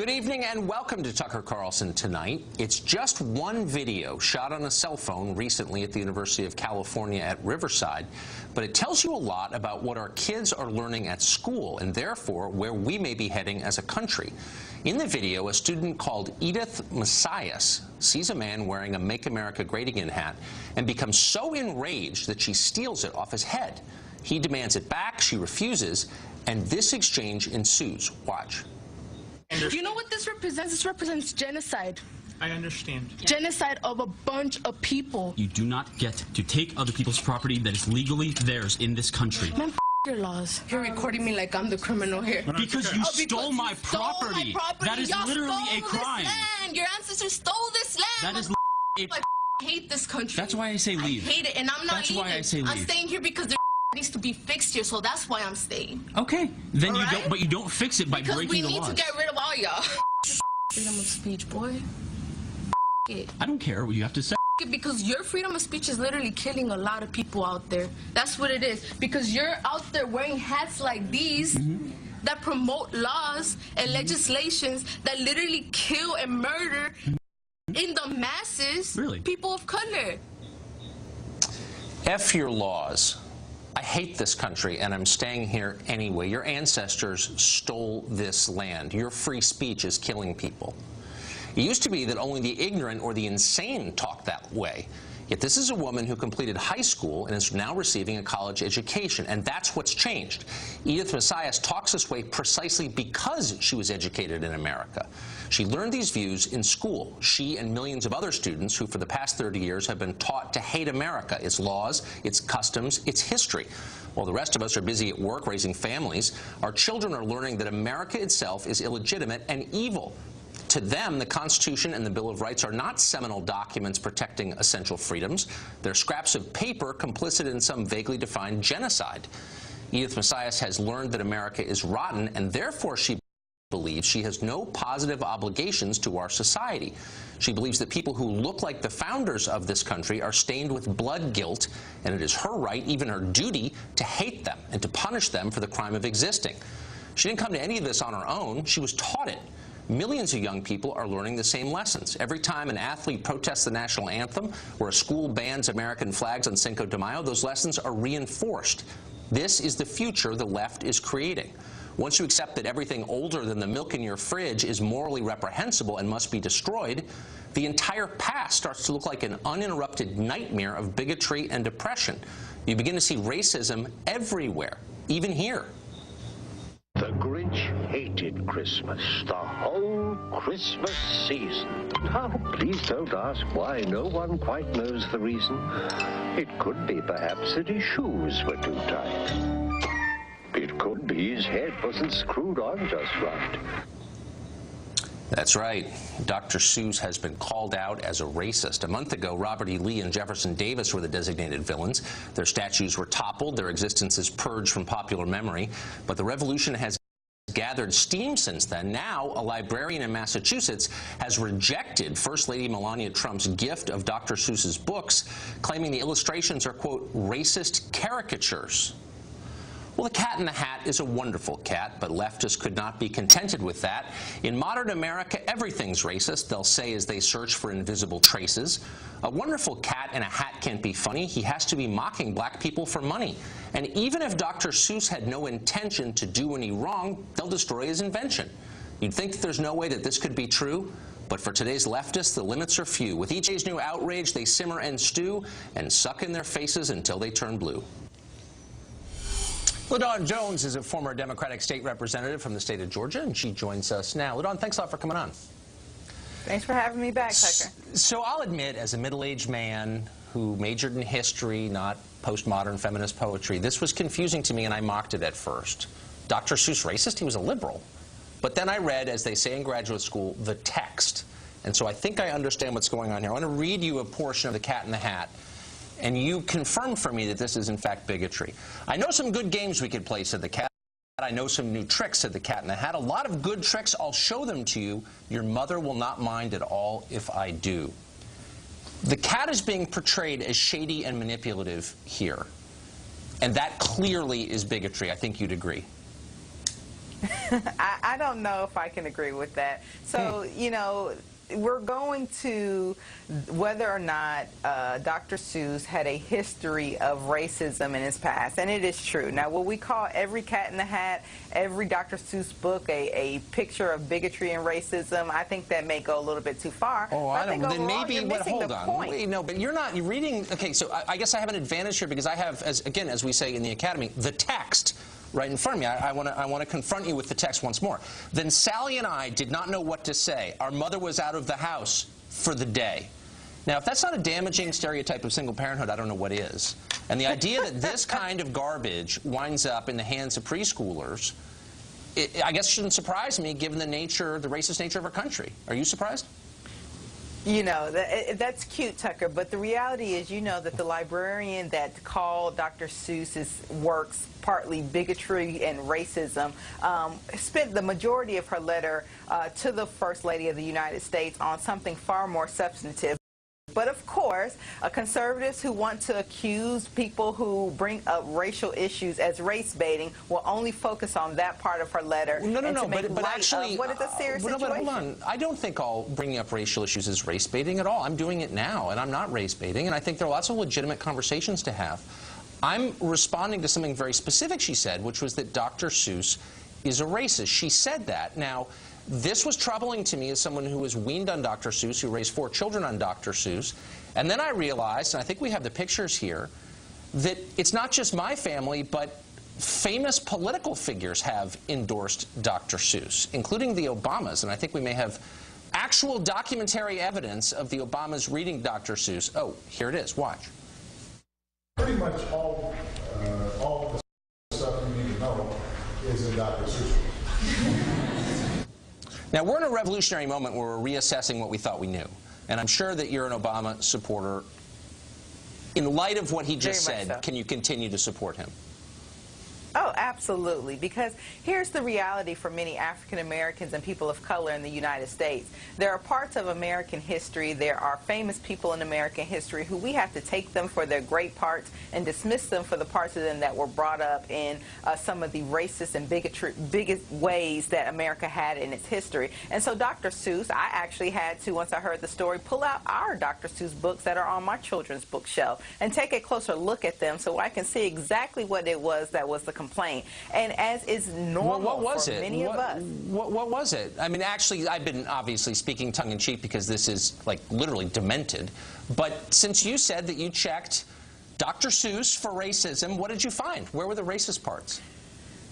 Good evening and welcome to Tucker Carlson Tonight. It's just one video shot on a cell phone recently at the University of California at Riverside, but it tells you a lot about what our kids are learning at school and therefore where we may be heading as a country. In the video, a student called Edith Messias sees a man wearing a Make America Great Again hat and becomes so enraged that she steals it off his head. He demands it back, she refuses, and this exchange ensues. Watch. You know what this represents? This represents genocide. I understand. Genocide of a bunch of people. You do not get to take other people's property that is legally theirs in this country. Man, your laws. You're recording me like I'm the criminal here. Because you stole my property. That is literally a crime. Your ancestors stole this land. That is I hate this country. That's why I say leave. I hate it, and I'm not leaving. That's why I say leave. I'm staying here because there needs to be fixed here, so that's why I'm staying. Okay, then all you right? don't. But you don't fix it by because breaking the laws. we need to get rid of all y'all. Freedom of speech, boy. It. I don't care what you have to say. Because your freedom of speech is literally killing a lot of people out there. That's what it is. Because you're out there wearing hats like these that promote laws and legislations that literally kill and murder in the masses people of color. F your laws. I hate this country, and I'm staying here anyway. Your ancestors stole this land. Your free speech is killing people. It used to be that only the ignorant or the insane talked that way. Yet this is a woman who completed high school and is now receiving a college education, and that's what's changed. Edith Messias talks this way precisely because she was educated in America. She learned these views in school. She and millions of other students who for the past 30 years have been taught to hate America, its laws, its customs, its history. While the rest of us are busy at work raising families, our children are learning that America itself is illegitimate and evil. To them, the Constitution and the Bill of Rights are not seminal documents protecting essential freedoms. They're scraps of paper complicit in some vaguely defined genocide. Edith Messias has learned that America is rotten, and therefore she believes she has no positive obligations to our society. She believes that people who look like the founders of this country are stained with blood guilt, and it is her right, even her duty, to hate them and to punish them for the crime of existing. She didn't come to any of this on her own. She was taught it. Millions of young people are learning the same lessons. Every time an athlete protests the national anthem or a school bans American flags on Cinco de Mayo, those lessons are reinforced. This is the future the left is creating. Once you accept that everything older than the milk in your fridge is morally reprehensible and must be destroyed, the entire past starts to look like an uninterrupted nightmare of bigotry and oppression. You begin to see racism everywhere, even here. The Grinch hated Christmas, the whole Christmas season. Oh, please don't ask why. No one quite knows the reason. It could be, perhaps, that his shoes were too tight. It could be his head wasn't screwed on just right. That's right. Dr. Seuss has been called out as a racist. A month ago, Robert E. Lee and Jefferson Davis were the designated villains. Their statues were toppled, their existences purged from popular memory. But the revolution has gathered steam since then. Now, a librarian in Massachusetts has rejected First Lady Melania Trump's gift of Dr. Seuss's books, claiming the illustrations are, quote, racist caricatures. Well, the Cat in the Hat is a wonderful cat, but leftists could not be contented with that. In modern America, everything's racist, they'll say as they search for invisible traces. A wonderful cat in a hat can't be funny. He has to be mocking black people for money. And even if Dr. Seuss had no intention to do any wrong, they'll destroy his invention. You'd think that there's no way that this could be true, but for today's leftists, the limits are few. With each day's new outrage, they simmer and stew and suck in their faces until they turn blue. LaDawn Jones is a former Democratic state representative from the state of Georgia, and she joins us now. LaDawn, thanks a lot for coming on. Thanks for having me back, Tucker. So I'll admit, as a middle-aged man who majored in history, not postmodern feminist poetry, this was confusing to me, and I mocked it at first. Dr. Seuss racist? He was a liberal. But then I read, as they say in graduate school, the text. And so I think I understand what's going on here. I want to read you a portion of The Cat in the Hat. And you confirmed for me that this is, in fact, bigotry. I know some good games we could play, said the cat. I know some new tricks, said the Cat in the Hat. A lot of good tricks. I'll show them to you. Your mother will not mind at all if I do. The cat is being portrayed as shady and manipulative here. And that clearly is bigotry. I think you'd agree. I don't know if I can agree with that. So, you know, we're going to whether or not Dr. Seuss had a history of racism in his past, and it is true. Now, will we call every Cat in the Hat, every Dr. Seuss book a picture of bigotry and racism? I think that may go a little bit too far. Oh, I don't. Then maybe. You're missing hold the on. point. Wait, no, but you're not. You're reading. Okay, so I guess I have an advantage here because I have, as we say in the academy, the text right in front of me. I want to confront you with the text once more. Then Sally and I did not know what to say. Our mother was out of the house for the day. Now, if that's not a damaging stereotype of single parenthood, I don't know what is. And the idea that this kind of garbage winds up in the hands of preschoolers, I guess shouldn't surprise me given the racist nature of our country. Are you surprised? You know, that's cute, Tucker, but the reality is, you know, that the librarian that called Dr. Seuss's works partly bigotry and racism spent the majority of her letter to the First Lady of the United States on something far more substantive. But of course, conservatives who want to accuse people who bring up racial issues as race baiting will only focus on that part of her letter. No, but actually, what is a serious situation? But hold on. I don't think all bringing up racial issues is race baiting at all. I'm doing it now, and I'm not race baiting, and I think there are lots of legitimate conversations to have. I'm responding to something very specific she said, which was that Dr. Seuss is a racist. She said that. Now, this was troubling to me as someone who was weaned on Dr. Seuss, who raised 4 children on Dr. Seuss. And then I realized, and I think we have the pictures here, that it's not just my family, but famous political figures have endorsed Dr. Seuss, including the Obamas. And I think we may have actual documentary evidence of the Obamas reading Dr. Seuss. Oh, here it is. Watch. Pretty much all the stuff you need to know is in Dr. Seuss. Now, we're in a revolutionary moment where we're reassessing what we thought we knew. And I'm sure that you're an Obama supporter. In light of what he just said, so. Can you continue to support him? Oh, absolutely, because here's the reality for many African Americans and people of color in the United States. There are parts of American history, there are famous people in American history who we have to take them for their great parts and dismiss them for the parts of them that were brought up in some of the racist and biggest ways that America had in its history. And so Dr. Seuss, I actually had to, once I heard the story, pull out our Dr. Seuss books that are on my children's bookshelf and take a closer look at them so I can see exactly what it was that was the complaint. And as is normal for many of us. What was it? I mean, actually, I've been obviously speaking tongue-in-cheek because this is, like, literally demented. But since you said that you checked Dr. Seuss for racism, what did you find? Where were the racist parts?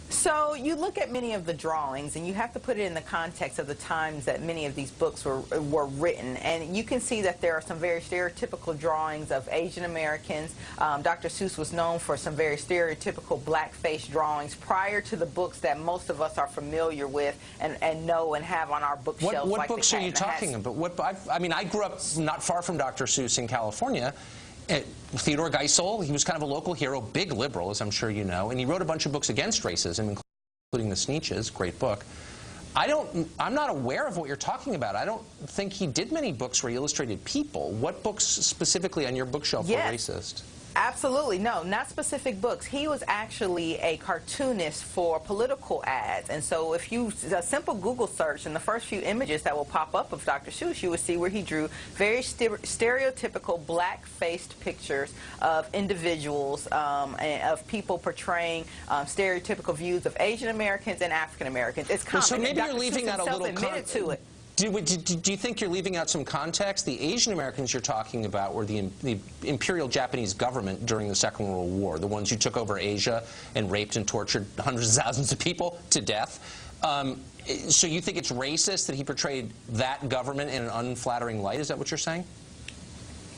So you look at many of the drawings, and you have to put it in the context of the times that many of these books were written. And you can see that there are some very stereotypical drawings of Asian Americans. Dr. Seuss was known for some very stereotypical black-face drawings prior to the books that most of us are familiar with and know and have on our bookshelves. What like books are you talking about? I mean, I grew up not far from Dr. Seuss in California. Theodore Geisel, he was kind of a local hero, big liberal, as I'm sure you know, and he wrote a bunch of books against racism, including The Sneetches, great book. I'm not aware of what you're talking about. I don't think he did many books where he illustrated people. What books specifically on your bookshelf were racist? Absolutely. No, not specific books. He was actually a cartoonist for political ads. And so if you, a simple Google search, and the first few images that will pop up of Dr. Seuss, you will see where he drew very stereotypical black-faced pictures of individuals, and of people portraying stereotypical views of Asian Americans and African Americans. It's common. So maybe Dr. you're leaving Seuss out a little admitted to it. Do you think you're leaving out some context? The Asian Americans you're talking about were the Imperial Japanese government during the Second World War, the ones who took over Asia and raped and tortured hundreds of thousands of people to death. So you think it's racist that he portrayed that government in an unflattering light? Is that what you're saying?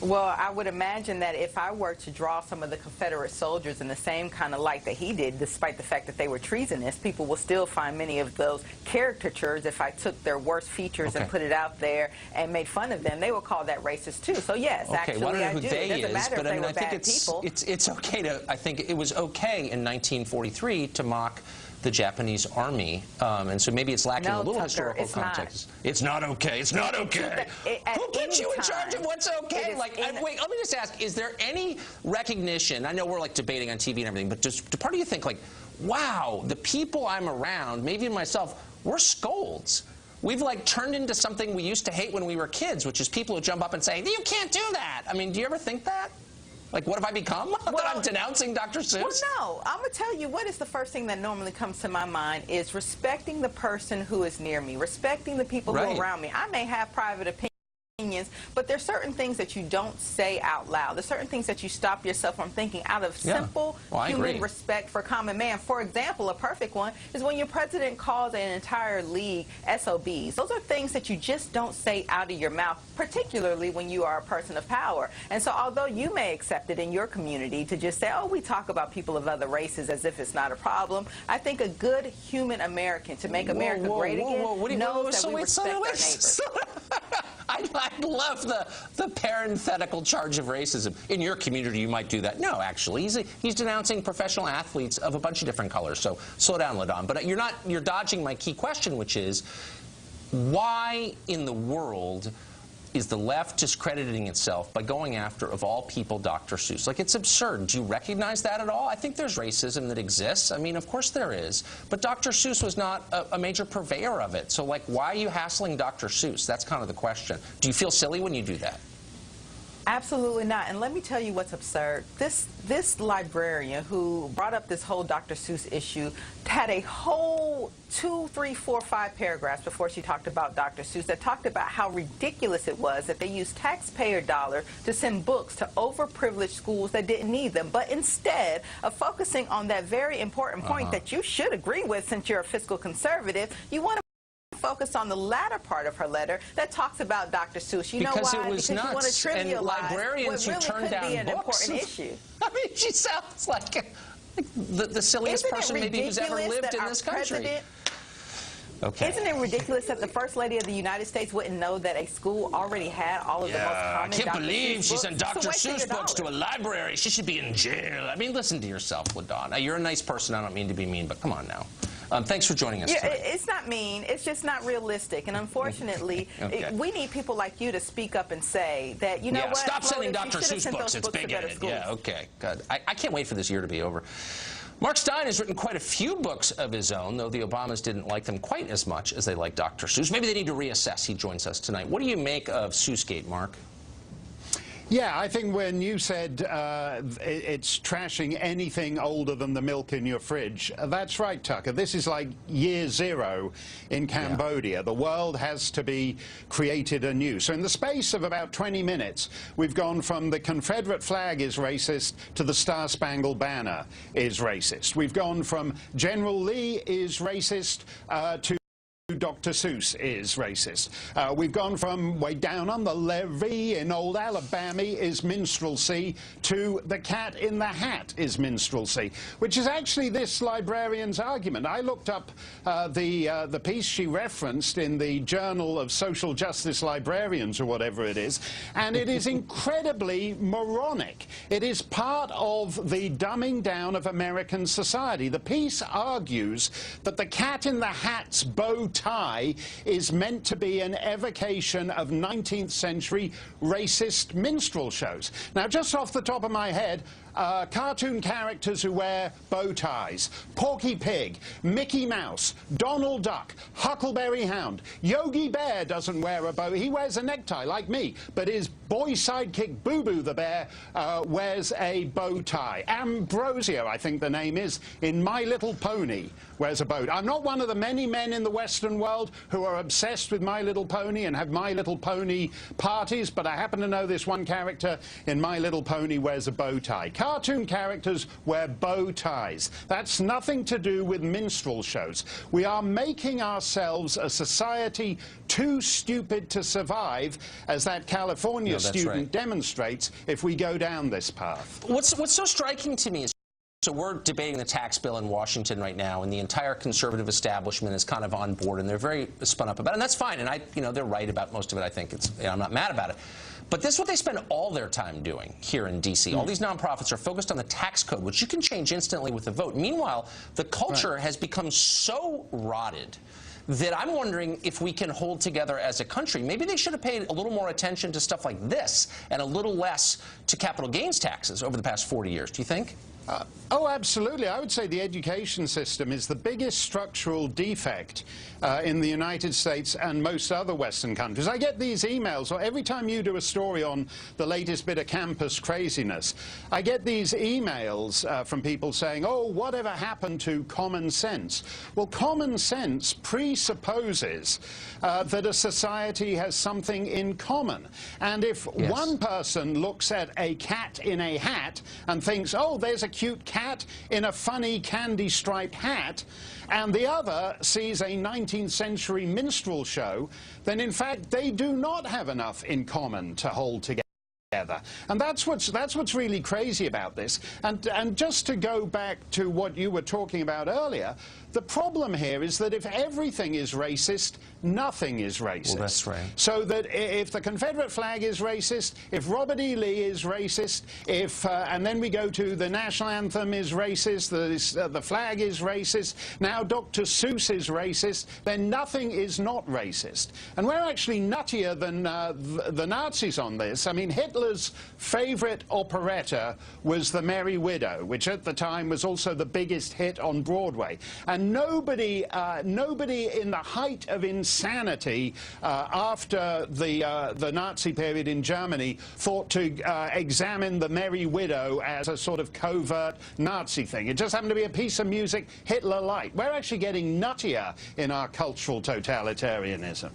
Well, I would imagine that if I were to draw some of the Confederate soldiers in the same kind of light that he did, despite the fact that they were treasonous, people will still find many of those caricatures, if I took their worst features and put it out there and made fun of them, they would call that racist too. So yes, actually I do. It doesn't matter if they were bad people. It's okay to, I think it was okay in 1943 to mock the Japanese army, and so maybe it's lacking a little Tucker, historical context. It's not okay. It's not okay. Who put you in charge of what's okay? Like, wait, let me just ask: is there any recognition? I know we're like debating on TV and everything, but just part of you think like, wow, the people I'm around, maybe myself, we're scolds. We've like turned into something we used to hate when we were kids, which is people who jump up and say, you can't do that. I mean, do you ever think that? Like, what have I become? Well, that I'm denouncing Dr. Seuss? Well, no. I'm going to tell you what is the first thing that normally comes to my mind is respecting the person who is near me, respecting the people who are around me. I may have private opinions, but there's certain things that you don't say out loud. There's certain things that you stop yourself from thinking out of simple human respect for common man. For example, a perfect one is when your president calls an entire league SOBs. Those are things that you just don't say out of your mouth, particularly when you are a person of power. And so although you may accept it in your community to just say, oh, we talk about people of other races as if it's not a problem, I think a good human American to make America great again knows that we respect our neighbors. I love the parenthetical charge of racism. In your community, you might do that. No, actually, he's denouncing professional athletes of a bunch of different colors. So slow down, LaDon. But you're dodging my key question, which is why in the world is the left discrediting itself by going after, of all people, Dr. Seuss? Like, it's absurd. Do you recognize that at all? I think there's racism that exists. I mean, of course there is. But Dr. Seuss was not a major purveyor of it. So, like, why are you hassling Dr. Seuss? That's kind of the question. Do you feel silly when you do that? Absolutely not. And let me tell you what's absurd. This librarian who brought up this whole Dr. Seuss issue had a whole 2, 3, 4, 5 paragraphs before she talked about Dr. Seuss that talked about how ridiculous it was that they used taxpayer dollars to send books to overprivileged schools that didn't need them. But instead of focusing on that very important point that you should agree with since you're a fiscal conservative, you want to focus on the latter part of her letter that talks about Dr. Seuss. You know why? It was because nuts. You want to trivialize and librarians what who really turn down be an books. important issue. I mean, she sounds like the silliest person maybe who's ever lived in this country. Okay. Isn't it ridiculous that the First Lady of the United States wouldn't know that a school already had all of the most common I can't believe she sent Dr. Seuss books to a $1,000. library. She should be in jail. I mean, listen to yourself, LaDon. You're a nice person. I don't mean to be mean, but come on now. Thanks for joining us tonight. It's not mean. It's just not realistic. And unfortunately, we need people like you to speak up and say that, you know what? Stop sending Dr. Seuss books. It's bigoted. Yeah, okay, good. I can't wait for this year to be over. Mark Stein has written quite a few books of his own, though the Obamas didn't like them quite as much as they liked Dr. Seuss. Maybe they need to reassess. He joins us tonight. What do you make of Seussgate, Mark? Yeah, I think when you said it's trashing anything older than the milk in your fridge, that's right, Tucker. This is like year zero in Cambodia. The world has to be created anew. So in the space of about 20 minutes, we've gone from the Confederate flag is racist to the Star-Spangled Banner is racist. We've gone from General Lee is racist to Dr. Seuss is racist. We've gone from way down on the levee in old Alabama is minstrelsy to the cat in the hat is minstrelsy, which is actually this librarian's argument. I looked up the piece she referenced in the Journal of Social Justice Librarians or whatever it is, and it is incredibly moronic. It is part of the dumbing down of American society. The piece argues that the cat in the hat's bow tie is meant to be an evocation of 19th century racist minstrel shows. Now, just off the top of my head, cartoon characters who wear bow ties, Porky Pig, Mickey Mouse, Donald Duck, Huckleberry Hound. Yogi Bear doesn't wear a bow. He wears a necktie like me, but his boy sidekick Boo Boo the Bear wears a bow tie. Ambrosio, I think the name is, in My Little Pony wears a bow. I'm not one of the many men in the Western world who are obsessed with My Little Pony and have My Little Pony parties, but I happen to know this one character in My Little Pony wears a bow tie. Cartoon characters wear bow ties. That's nothing to do with minstrel shows. We are making ourselves a society too stupid to survive, as that California student demonstrates, if we go down this path. What's so striking to me is, so we're debating the tax bill in Washington right now, and the entire conservative establishment is kind of on board, and they're very spun up about it, and that's fine. And they're right about most of it. I think I'm not mad about it. But this is what they spend all their time doing here in D.C. All these nonprofits are focused on the tax code, which you can change instantly with a vote. Meanwhile, the culture has become so rotted that I'm wondering if we can hold together as a country. Maybe they should have paid a little more attention to stuff like this and a little less to capital gains taxes over the past 40 years. Do you think? Oh, absolutely. I would say the education system is the biggest structural defect in the United States and most other Western countries. I get these emails, or every time you do a story on the latest bit of campus craziness, I get these emails from people saying, oh, whatever happened to common sense? Well, common sense presupposes that a society has something in common. And if one person looks at a cat in a hat and thinks, oh, there's a cute cat in a funny candy-striped hat, and the other sees a 19th century minstrel show, then in fact they do not have enough in common to hold together. And that's what's really crazy about this. And just to go back to what you were talking about earlier, the problem here is that if everything is racist, nothing is racist. Well, that's right. So that if the Confederate flag is racist, if Robert E. Lee is racist, if and then we go to the national anthem is racist, the flag is racist, now Dr. Seuss is racist, then nothing is not racist. And we're actually nuttier than the Nazis on this. I mean, Hitler's favorite operetta was The Merry Widow, which at the time was also the biggest hit on Broadway. And nobody in the height of insanity after the Nazi period in Germany thought to examine The Merry Widow as a sort of covert Nazi thing. It just happened to be a piece of music Hitler liked. We're actually getting nuttier in our cultural totalitarianism.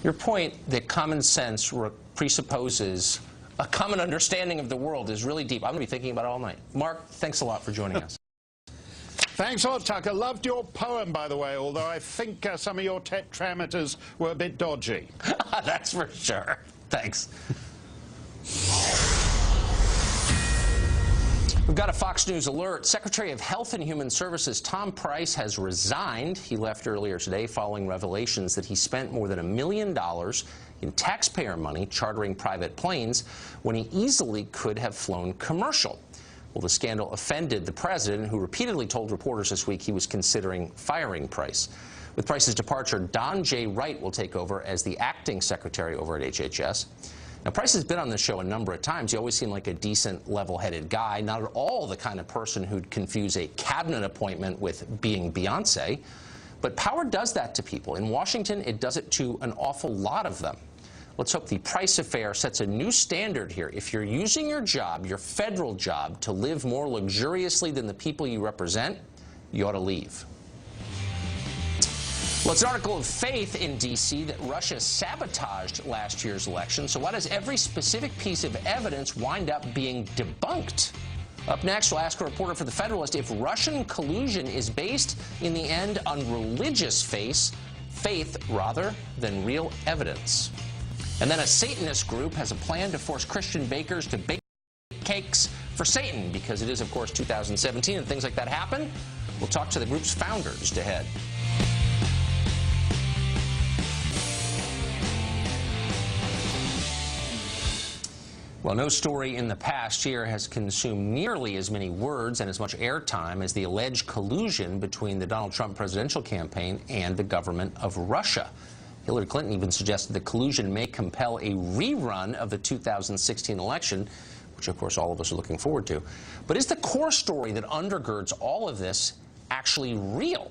Your point that common sense presupposes a common understanding of the world is really deep. I'm going to be thinking about it all night. Mark, thanks a lot for joining us. Thanks a lot, Tucker. Loved your poem, by the way, although I think some of your tetrameters were a bit dodgy. That's for sure. Thanks. We've got a Fox News alert. Secretary of Health and Human Services Tom Price has resigned. He left earlier today following revelations that he spent more than $1 million in taxpayer money chartering private planes when he easily could have flown commercial. Well, the scandal offended the president, who repeatedly told reporters this week he was considering firing Price. With Price's departure, Don J. Wright will take over as the acting secretary over at HHS. Now, Price has been on the show a number of times. He always seemed like a decent, level-headed guy, not at all the kind of person who'd confuse a cabinet appointment with being Beyonce. But power does that to people. In Washington, it does it to an awful lot of them. Let's hope the Price affair sets a new standard here. If you're using your job, your federal job, to live more luxuriously than the people you represent, you ought to leave. Well, it's an article of faith in D.C. that Russia sabotaged last year's election. So why does every specific piece of evidence wind up being debunked? Up next, we'll ask a reporter for The Federalist if Russian collusion is based, in the end, on religious faith rather than real evidence. And then a Satanist group has a plan to force Christian bakers to bake cakes for Satan, because it is, of course, 2017 and things like that happen. We'll talk to the group's founder just ahead. Well, no story in the past year has consumed nearly as many words and as much airtime as the alleged collusion between the Donald Trump presidential campaign and the government of Russia. Hillary Clinton even suggested the collusion may compel a rerun of the 2016 election, which, of course, all of us are looking forward to. But is the core story that undergirds all of this actually real?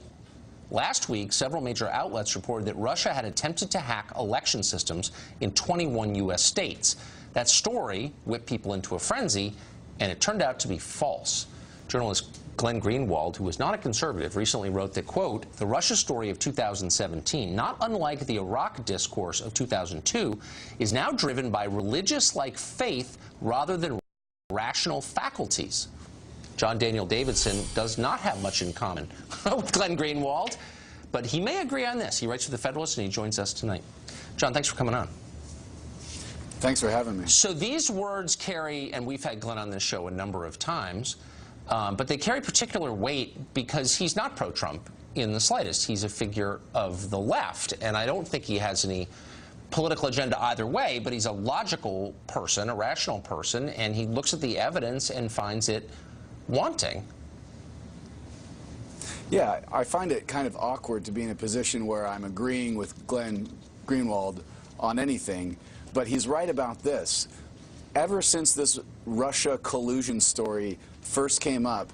Last week, several major outlets reported that Russia had attempted to hack election systems in 21 U.S. states. That story whipped people into a frenzy, and it turned out to be false. Journalist Glenn Greenwald, who is not a conservative, recently wrote that, quote, the Russia story of 2017, not unlike the Iraq discourse of 2002, is now driven by religious-like faith rather than rational faculties. John Daniel Davidson does not have much in common with Glenn Greenwald, but he may agree on this. He writes for The Federalist, and he joins us tonight. John, thanks for coming on. Thanks for having me. So these words carry, and we've had Glenn on this show a number of times, but they carry particular weight because he's not pro-Trump in the slightest. He's a figure of the left, and I don't think he has any political agenda either way, but he's a logical person, a rational person, and he looks at the evidence and finds it wanting. Yeah, I find it kind of awkward to be in a position where I'm agreeing with Glenn Greenwald on anything, but he's right about this. Ever since this Russia collusion story first came up,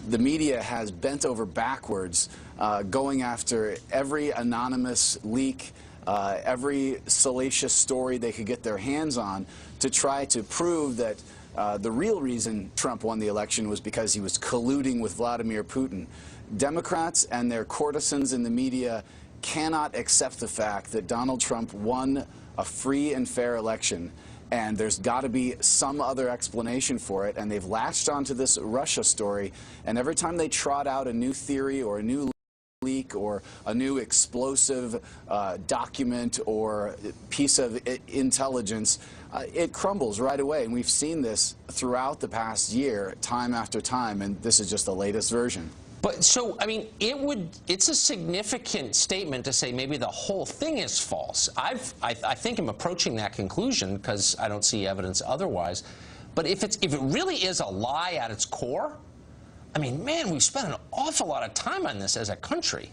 the media has bent over backwards, going after every anonymous leak, every salacious story they could get their hands on to try to prove that the real reason Trump won the election was because he was colluding with Vladimir Putin. Democrats and their courtesans in the media cannot accept the fact that Donald Trump won a free and fair election, and there's got to be some other explanation for it, and they've latched onto this Russia story, and every time they trot out a new theory or a new leak or a new explosive document or piece of intelligence, it crumbles right away, and we've seen this throughout the past year, time after time, and this is just the latest version. But so, I mean, it's a significant statement to say maybe the whole thing is false. I think I'm approaching that conclusion because I don't see evidence otherwise. But if it really is a lie at its core, I mean, man, we've spent an awful lot of time on this as a country.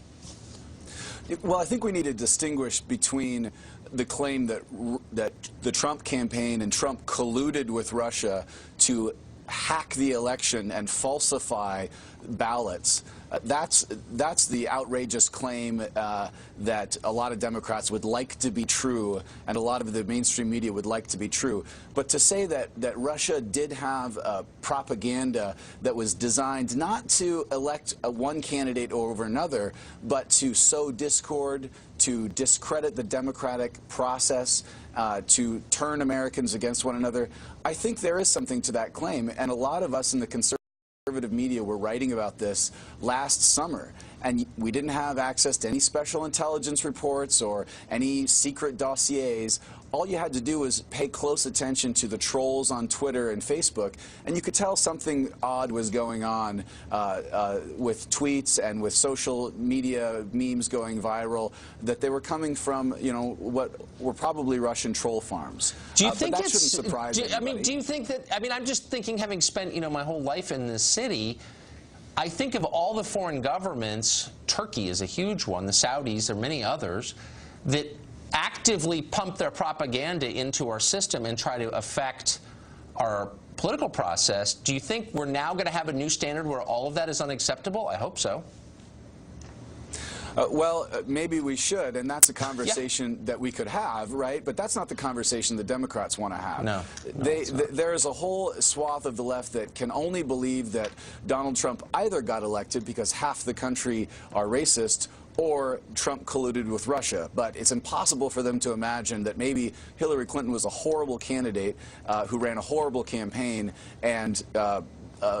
Well, I think we need to distinguish between the claim that the Trump campaign and Trump colluded with Russia to hack the election and falsify ballots. That's the outrageous claim that a lot of Democrats would like to be true, and a lot of the mainstream media would like to be true. But to say that Russia did have propaganda that was designed not to elect one candidate over another, but to sow discord, to discredit the democratic process, to turn Americans against one another, I think there is something to that claim. And a lot of us in the conservative media were writing about this last summer, and we didn't have access to any special intelligence reports or any secret dossiers. All you had to do was pay close attention to the trolls on Twitter and Facebook, and you could tell something odd was going on with tweets and with social media memes going viral, that they were coming from, you know, what were probably Russian troll farms. Do you think but that shouldn't surprise anybody. I mean, do you think that, I mean, I'm just thinking, having spent, you know, my whole life in this city, I think of all the foreign governments, Turkey is a huge one, the Saudis, there are many others, that actively pump their propaganda into our system and try to affect our political process. Do you think we're now going to have a new standard where all of that is unacceptable? I hope so. Well, maybe we should, and that's a conversation that we could have, right? But that's not the conversation the Democrats want to have. No. There is a whole swath of the left that can only believe that Donald Trump either got elected because half the country are racist, or Trump colluded with Russia. But it's impossible for them to imagine that maybe Hillary Clinton was a horrible candidate who ran a horrible campaign, and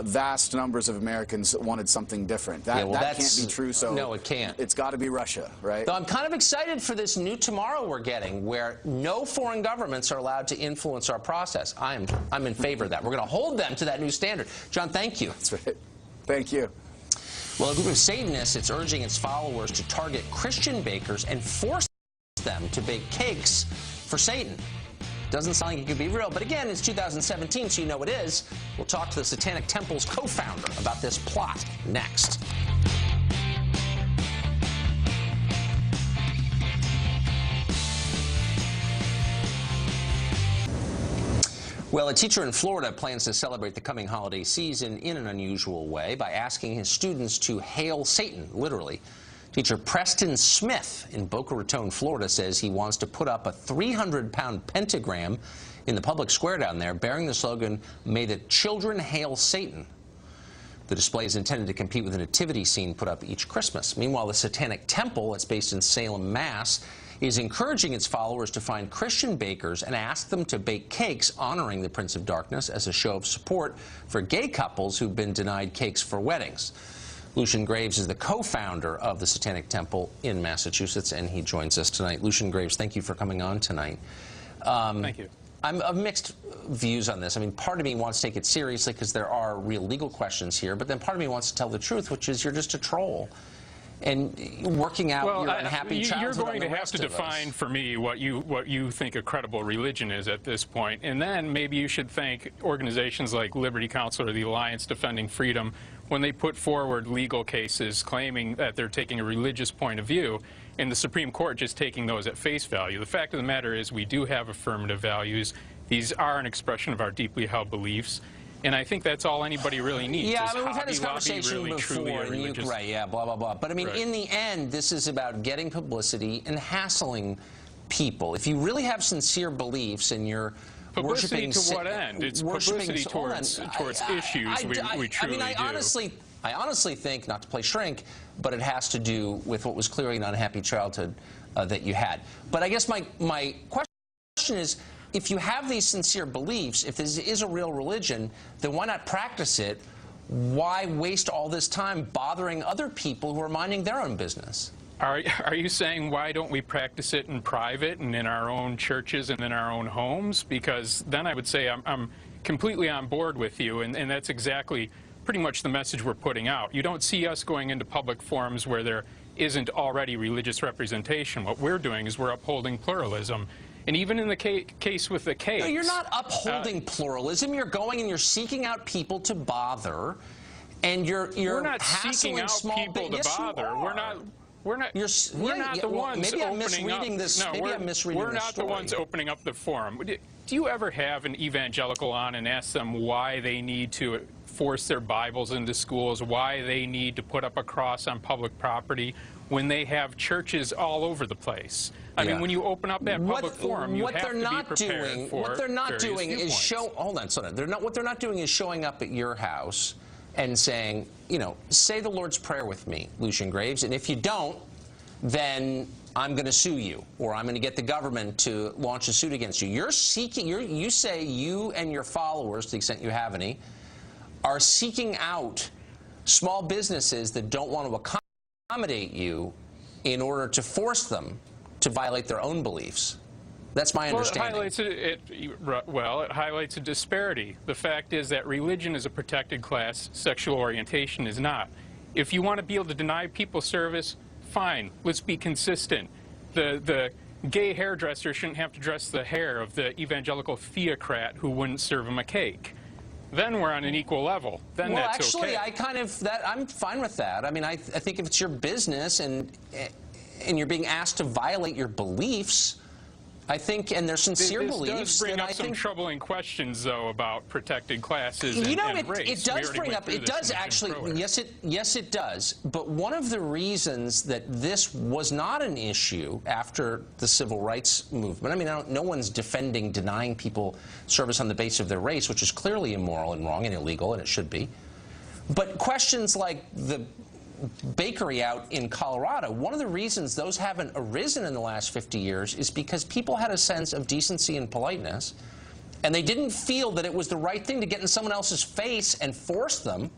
vast numbers of Americans wanted something different. That can't be true, so no, it can't. It's got to be Russia, right? Though I'm kind of excited for this new tomorrow we're getting, where no foreign governments are allowed to influence our process. I'm in favor of that. We're going to hold them to that new standard. John, thank you. That's right. Thank you. Well, a group of Satanists, it's urging its followers to target Christian bakers and force them to bake cakes for Satan. Doesn't sound like it could be real, but again, it's 2017, so you know it is. We'll talk to the Satanic Temple's co-founder about this plot next. Well, a teacher in Florida plans to celebrate the coming holiday season in an unusual way by asking his students to hail Satan, literally. Teacher Preston Smith in Boca Raton, Florida, says he wants to put up a 300-pound pentagram in the public square down there bearing the slogan, "May the children hail Satan." The display is intended to compete with a nativity scene put up each Christmas. Meanwhile, the Satanic Temple, it's based in Salem, Mass., is encouraging its followers to find Christian bakers and ask them to bake cakes honoring the Prince of Darkness as a show of support for gay couples who've been denied cakes for weddings. Lucian Graves is the co-founder of the Satanic Temple in Massachusetts, and he joins us tonight. Lucian Graves, thank you for coming on tonight. Thank you. I'm of mixed views on this. I mean, part of me wants to take it seriously because there are real legal questions here, but then part of me wants to tell the truth, which is you're just a troll. and working out your unhappy childhood. You're going on the to have rest to of us. define for me what you think a credible religion is at this point, and then maybe you should thank organizations like Liberty Counsel or the Alliance Defending Freedom when they put forward legal cases claiming that they're taking a religious point of view, and the Supreme Court just taking those at face value. The fact of the matter is we do have affirmative values. These are an expression of our deeply held beliefs. And I think that's all anybody really needs. Yeah, is I mean, we've had this Hobby conversation Lobby really, truly before, a religious... right, yeah, blah, blah, blah. But, I mean, Right. in the end, this is about getting publicity and hassling people. If you really have sincere beliefs and you're Publicity worshiping... to what end? It's publicity towards issues we truly I honestly think, not to play shrink, but it has to do with what was clearly an unhappy childhood that you had. But I guess my question is, if you have these sincere beliefs, if this is a real religion, then why not practice it? Why waste all this time bothering other people who are minding their own business? Are you saying why don't we practice it in private and in our own churches and in our own homes? Because then I would say I'm completely on board with you, and that's exactly pretty much the message we're putting out. You don't see us going into public forums where there isn't already religious representation. What we're doing is we're upholding pluralism. And even in the case with the cakes... No, you're not upholding pluralism. You're going and you're seeking out people to bother, and you're we're not hassling seeking out small people to yes, bother. We're not the ones maybe I'm opening misreading up. this. No, maybe I'm misreading we're this not story. the ones opening up the forum. Do you ever have an evangelical on and ask them why they need to force their Bibles into schools, why they need to put up a cross on public property when they have churches all over the place? I mean, when you open up that public forum, you have to be prepared for what they're not doing is viewpoints. what they're not doing is showing up at your house and saying, you know, say the Lord's Prayer with me, Lucian Graves, and if you don't, then I'm going to sue you, or I'm going to get the government to launch a suit against you. You say you and your followers, to the extent you have any, are seeking out small businesses that don't want to accommodate you in order to force them to violate their own beliefs. That's my understanding. It highlights a disparity. The fact is that religion is a protected class, sexual orientation is not. If you want to be able to deny people service, fine, let's be consistent. The gay hairdresser shouldn't have to dress the hair of the evangelical theocrat who wouldn't serve him a cake. Then we're on an equal level. Then well, that's actually, okay. I'm fine with that. I mean, I think if it's your business and you're being asked to violate your beliefs, I think, and their sincere beliefs, This does bring up some troubling questions, though, about protected classes and race. It does bring up, it does actually, yes, it does. But one of the reasons that this was not an issue after the civil rights movement, I mean, no one's defending denying people service on the basis of their race, which is clearly immoral and wrong and illegal, and it should be. But questions like the bakery out in Colorado, one of the reasons those haven't arisen in the last 50 years is because people had a sense of decency and politeness, and they didn't feel that it was the right thing to get in someone else's face and force them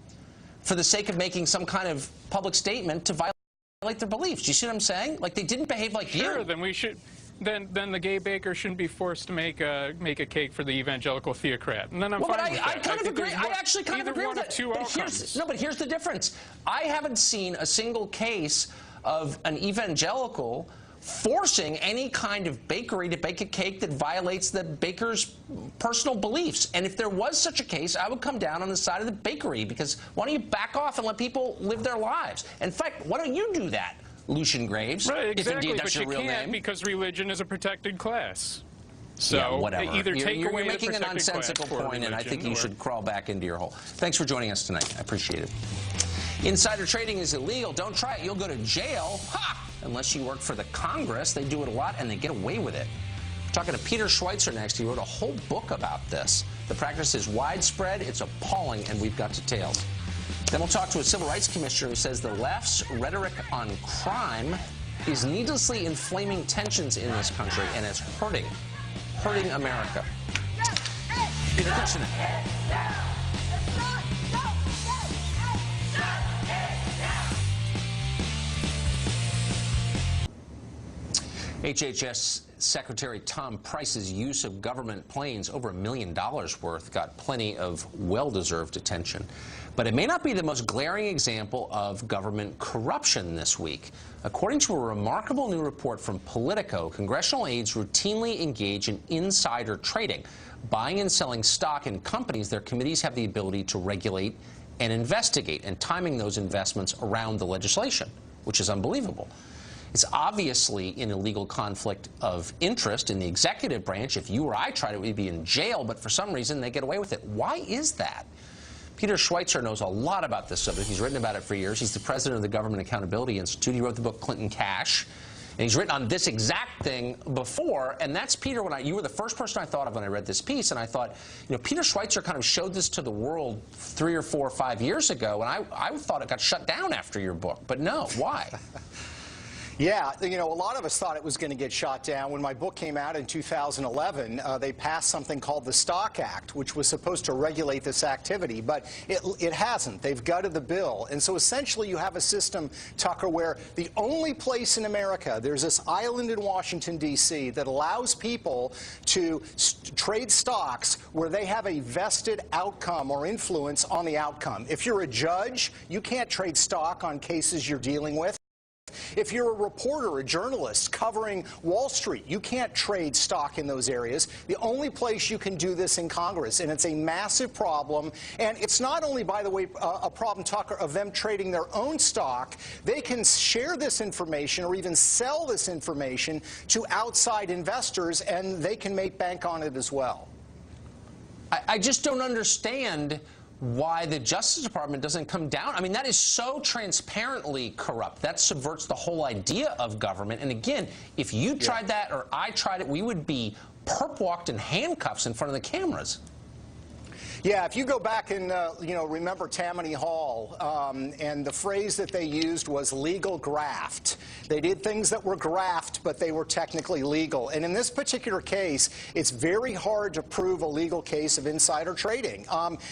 for the sake of making some kind of public statement to violate their beliefs. Do you see what I'm saying? Like, they didn't behave like you. Sure, then we should... Then the gay baker shouldn't be forced to make a cake for the evangelical theocrat. And then I'm fine with that. I kind of agree. I actually kind of agree with that. But here's the difference. I haven't seen a single case of an evangelical forcing any kind of bakery to bake a cake that violates the baker's personal beliefs. And if there was such a case, I would come down on the side of the bakery, because why don't you back off and let people live their lives? In fact, why don't you do that, Lucian Graves? Right, exactly, if indeed that's your real name. But you can't, because religion is a protected class. So yeah, whatever. Either take you're away making the a nonsensical point, and I think you should crawl back into your hole. Thanks for joining us tonight. I appreciate it. Insider trading is illegal. Don't try it. You'll go to jail. Ha! Unless you work for the Congress. They do it a lot, and they get away with it. We're talking to Peter Schweitzer next. He wrote a whole book about this. The practice is widespread. It's appalling, and we've got details. Then we'll talk to a civil rights commissioner who says the left's rhetoric on crime is needlessly inflaming tensions in this country, and it's hurting America. Peter Cushing. HHS Secretary Tom Price's use of government planes, over $1 million worth, got plenty of well-deserved attention. But it may not be the most glaring example of government corruption this week. According to a remarkable new report from Politico, congressional aides routinely engage in insider trading, buying and selling stock in companies their committees have the ability to regulate and investigate, and timing those investments around the legislation, which is unbelievable. It's obviously an illegal conflict of interest in the executive branch. If you or I tried it, we'd be in jail, but for some reason they get away with it. Why is that? Peter Schweitzer knows a lot about this subject. He's written about it for years. He's the president of the Government Accountability Institute. He wrote the book Clinton Cash. And he's written on this exact thing before. And that's, Peter, you were the first person I thought of when I read this piece. And I thought, you know, Peter Schweitzer kind of showed this to the world 3 or 4 or 5 years ago. And I thought it got shut down after your book. But no, why? Yeah, you know, a lot of us thought it was going to get shot down. When my book came out in 2011, they passed something called the Stock Act, which was supposed to regulate this activity, but it hasn't. They've gutted the bill. And so essentially you have a system, Tucker, where the only place in America, there's this island in Washington, D.C., that allows people to trade stocks where they have a vested outcome or influence on the outcome. If you're a judge, you can't trade stock on cases you're dealing with. If you're a reporter, a journalist covering Wall Street, you can't trade stock in those areas. The only place you can do this in Congress, and it's a massive problem. And it's not only, by the way, a problem, Tucker, of them trading their own stock. They can share this information or even sell this information to outside investors, and they can make bank on it as well. I just don't understand why the Justice Department doesn't come down. I mean, that is so transparently corrupt. That subverts the whole idea of government. And again, if you tried that or I tried it, we would be perp-walked in handcuffs in front of the cameras. Yeah, if you go back and, you know, remember Tammany Hall, and the phrase that they used was legal graft. They did things that were graft, but they were technically legal. And in this particular case, it's very hard to prove a legal case of insider trading.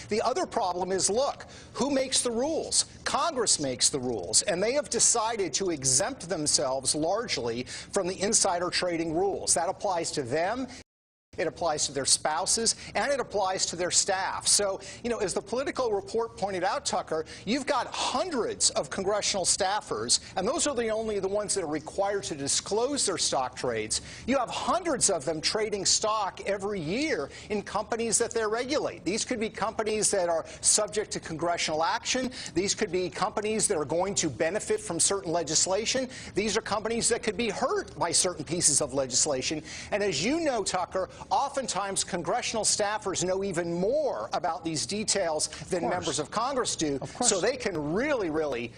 The other problem is, look, who makes the rules? Congress makes the rules, and they have decided to exempt themselves largely from the insider trading rules. That applies to them. It applies to their spouses, and it applies to their staff. So, you know, as the Politico report pointed out, Tucker, you've got hundreds of congressional staffers, and those are only the ones that are required to disclose their stock trades. You have hundreds of them trading stock every year in companies that they regulate. These could be companies that are subject to congressional action. These could be companies that are going to benefit from certain legislation. These are companies that could be hurt by certain pieces of legislation. And as you know, Tucker, oftentimes congressional staffers know even more about these details than members of Congress do, so they can really, really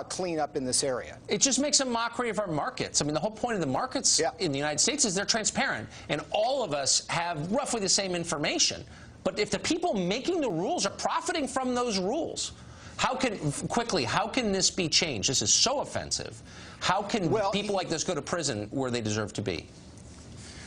clean up in this area. It just makes a mockery of our markets. I mean, the whole point of the markets in the United States is they're transparent, and all of us have roughly the same information. But if the people making the rules are profiting from those rules, how can this be changed? This is so offensive. How can people like this go to prison where they deserve to be?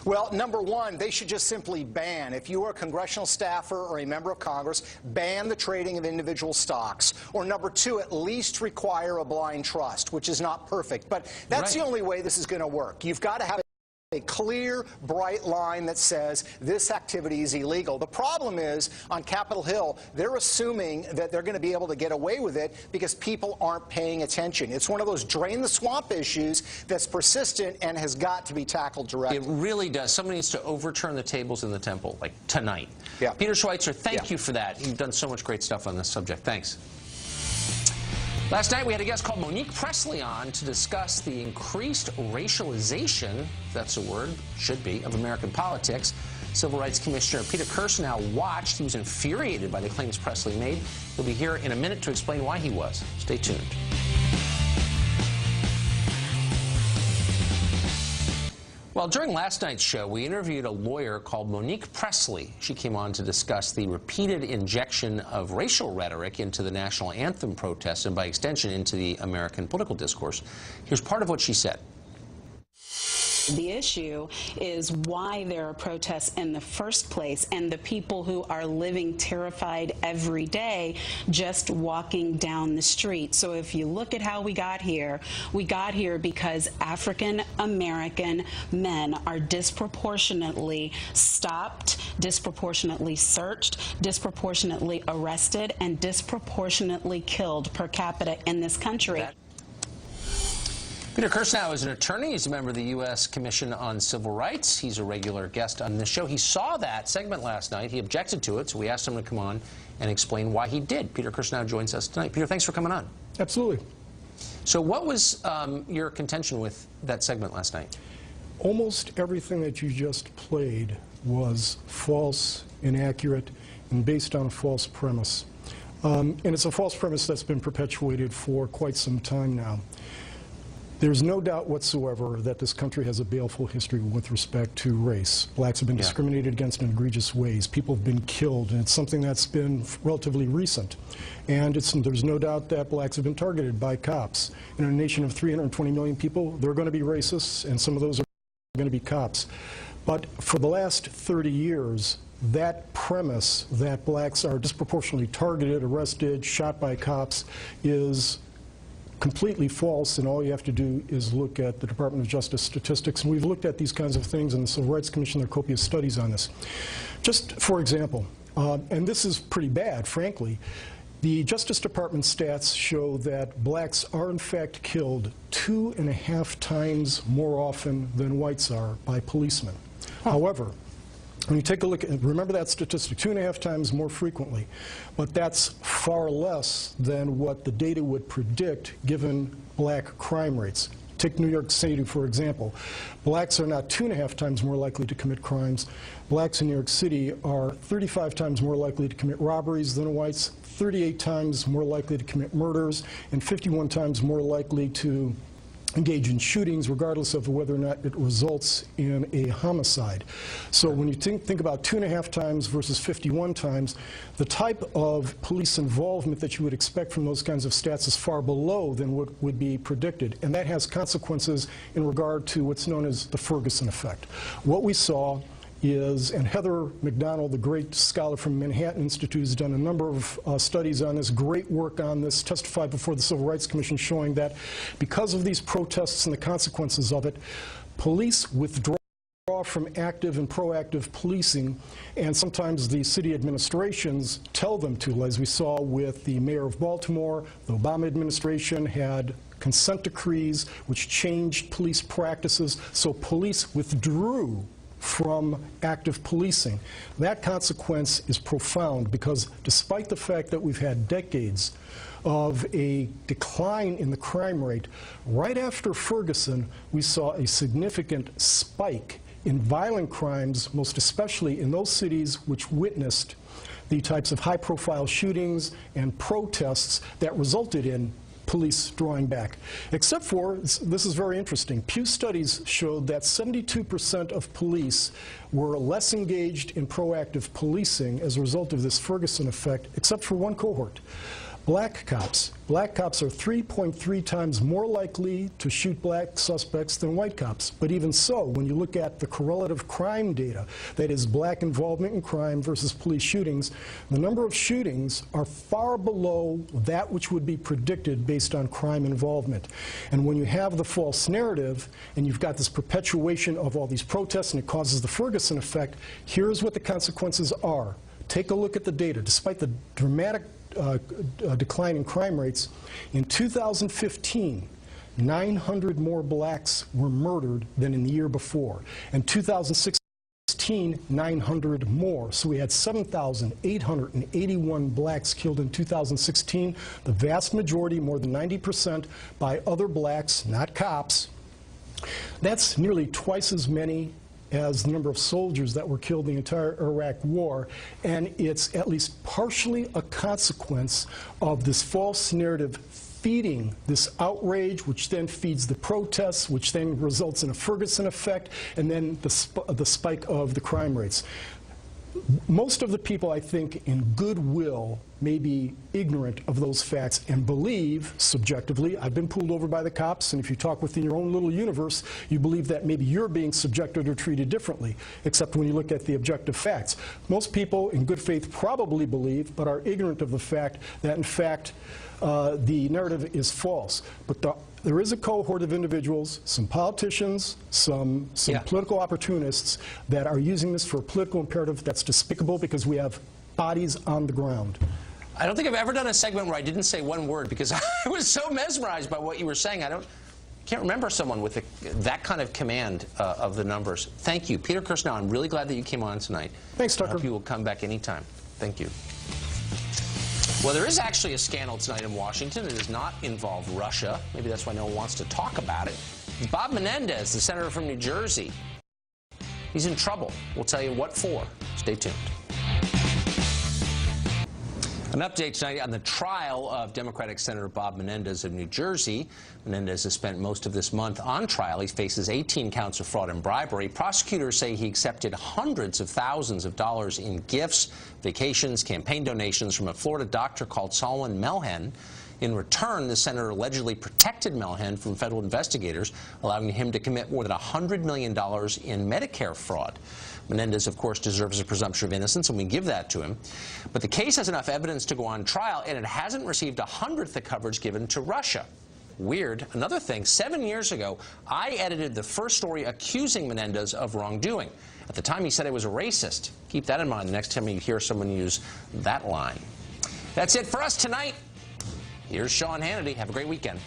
Well, number one, they should just simply ban, if you are a congressional staffer or a member of Congress, ban the trading of individual stocks. Or number two, at least require a blind trust, which is not perfect. But that's the only way this is going to work. You've got to have a clear, bright line that says this activity is illegal. The problem is, on Capitol Hill, they're assuming that they're going to be able to get away with it because people aren't paying attention. It's one of those drain the swamp issues that's persistent and has got to be tackled directly. It really does. Somebody needs to overturn the tables in the temple, like tonight. Peter Schweitzer, thank you for that. You've done so much great stuff on this subject. Thanks. Last night, we had a guest called Monique Presley on to discuss the increased racialization, if that's a word, should be, of American politics. Civil Rights Commissioner Peter Carlson now watched. He was infuriated by the claims Presley made. He'll be here in a minute to explain why he was. Stay tuned. Well, during last night's show, we interviewed a lawyer called Monique Presley. She came on to discuss the repeated injection of racial rhetoric into the national anthem protests and, by extension, into the American political discourse. Here's part of what she said. The issue is why there are protests in the first place, and the people who are living terrified every day just walking down the street. So if you look at how we got here because African American men are disproportionately stopped, disproportionately searched, disproportionately arrested, and disproportionately killed per capita in this country. Peter Kirsanow is an attorney. He's a member of the U.S. Commission on Civil Rights. He's a regular guest on this show. He saw that segment last night. He objected to it, so we asked him to come on and explain why he did. Peter Kirsanow joins us tonight. Peter, thanks for coming on. Absolutely. So what was your contention with that segment last night? Almost everything that you just played was false, inaccurate, and based on a false premise. And it's a false premise that's been perpetuated for quite some time now. There's no doubt whatsoever that this country has a baleful history with respect to race. Blacks have been discriminated against in egregious ways. People have been killed, and it's something that's been relatively recent. And there's no doubt that blacks have been targeted by cops. In a nation of 320 million people, there are going to be racists, and some of those are going to be cops. But for the last 30 years, that premise that blacks are disproportionately targeted, arrested, shot by cops is completely false, and all you have to do is look at the Department of Justice statistics. And we've looked at these kinds of things in the Civil Rights Commission. There are copious studies on this. Just for example, and this is pretty bad, frankly, the Justice Department stats show that blacks are in fact killed 2.5 times more often than whites are by policemen. However, when you take a look at, remember that statistic, 2.5 times more frequently, but that's far less than what the data would predict given black crime rates. Take New York City, for example. Blacks are not 2.5 times more likely to commit crimes. Blacks in New York City are 35 times more likely to commit robberies than whites, 38 times more likely to commit murders, and 51 times more likely to engage in shootings, regardless of whether or not it results in a homicide. So when you think about 2.5 times versus 51 times, the type of police involvement that you would expect from those kinds of stats is far below than what would be predicted. And that has consequences in regard to what's known as the Ferguson effect. What we saw is, and Heather McDonald, the great scholar from Manhattan Institute, has done a number of studies on this, great work on this, testified before the Civil Rights Commission showing that because of these protests and the consequences of it, police withdraw from active and proactive policing, and sometimes the city administrations tell them to, as we saw with the mayor of Baltimore. The Obama administration had consent decrees which changed police practices, so police withdrew from active policing. That consequence is profound because despite the fact that we've had decades of a decline in the crime rate, right after Ferguson, we saw a significant spike in violent crimes, most especially in those cities which witnessed the types of high-profile shootings and protests that resulted in police drawing back. Except for, this is very interesting, Pew studies showed that 72% of police were less engaged in proactive policing as a result of this Ferguson effect, except for one cohort. Black cops. Black cops are 3.3 times more likely to shoot black suspects than white cops. But even so, when you look at the correlative crime data, that is black involvement in crime versus police shootings, the number of shootings are far below that which would be predicted based on crime involvement. And when you have the false narrative and you've got this perpetuation of all these protests and it causes the Ferguson effect, here's what the consequences are. Take a look at the data. Despite the dramatic decline in crime rates, in 2015, 900 more blacks were murdered than in the year before. In 2016, 900 more. So we had 7,881 blacks killed in 2016, the vast majority, more than 90%, by other blacks, not cops. That's nearly twice as many as the number of soldiers that were killed in the entire Iraq War, and it's at least partially a consequence of this false narrative feeding this outrage, which then feeds the protests, which then results in a Ferguson effect, and then the spike of the crime rates. Most of the people, I think, in goodwill may be ignorant of those facts and believe, subjectively, I've been pulled over by the cops, and if you talk within your own little universe, you believe that maybe you're being subjected or treated differently, except when you look at the objective facts. Most people in good faith probably believe, but are ignorant of the fact that, in fact, the narrative is false. But there is a cohort of individuals, some politicians, some political opportunists that are using this for a political imperative that's despicable because we have bodies on the ground. I don't think I've ever done a segment where I didn't say one word because I was so mesmerized by what you were saying. Can't remember someone with that kind of command of the numbers. Thank you. Peter Kirsanow, I'm really glad that you came on tonight. Thanks, Tucker. I hope you will come back anytime. Thank you. Well, there is actually a scandal tonight in Washington. It does not involve Russia. Maybe that's why no one wants to talk about it. Bob Menendez, the senator from New Jersey, he's in trouble. We'll tell you what for. Stay tuned. An update tonight on the trial of Democratic Senator Bob Menendez of New Jersey. Menendez has spent most of this month on trial. He faces 18 counts of fraud and bribery. Prosecutors say he accepted hundreds of thousands of dollars in gifts, vacations, campaign donations from a Florida doctor called Solomon Melhen. In return, the senator allegedly protected Melhen from federal investigators, allowing him to commit more than $100 million in Medicare fraud. Menendez, of course, deserves a presumption of innocence, and we give that to him. But the case has enough evidence to go on trial, and it hasn't received 1/100th the coverage given to Russia. Weird. Another thing, 7 years ago, I edited the first story accusing Menendez of wrongdoing. At the time, he said I was a racist. Keep that in mind the next time you hear someone use that line. That's it for us tonight. Here's Sean Hannity. Have a great weekend.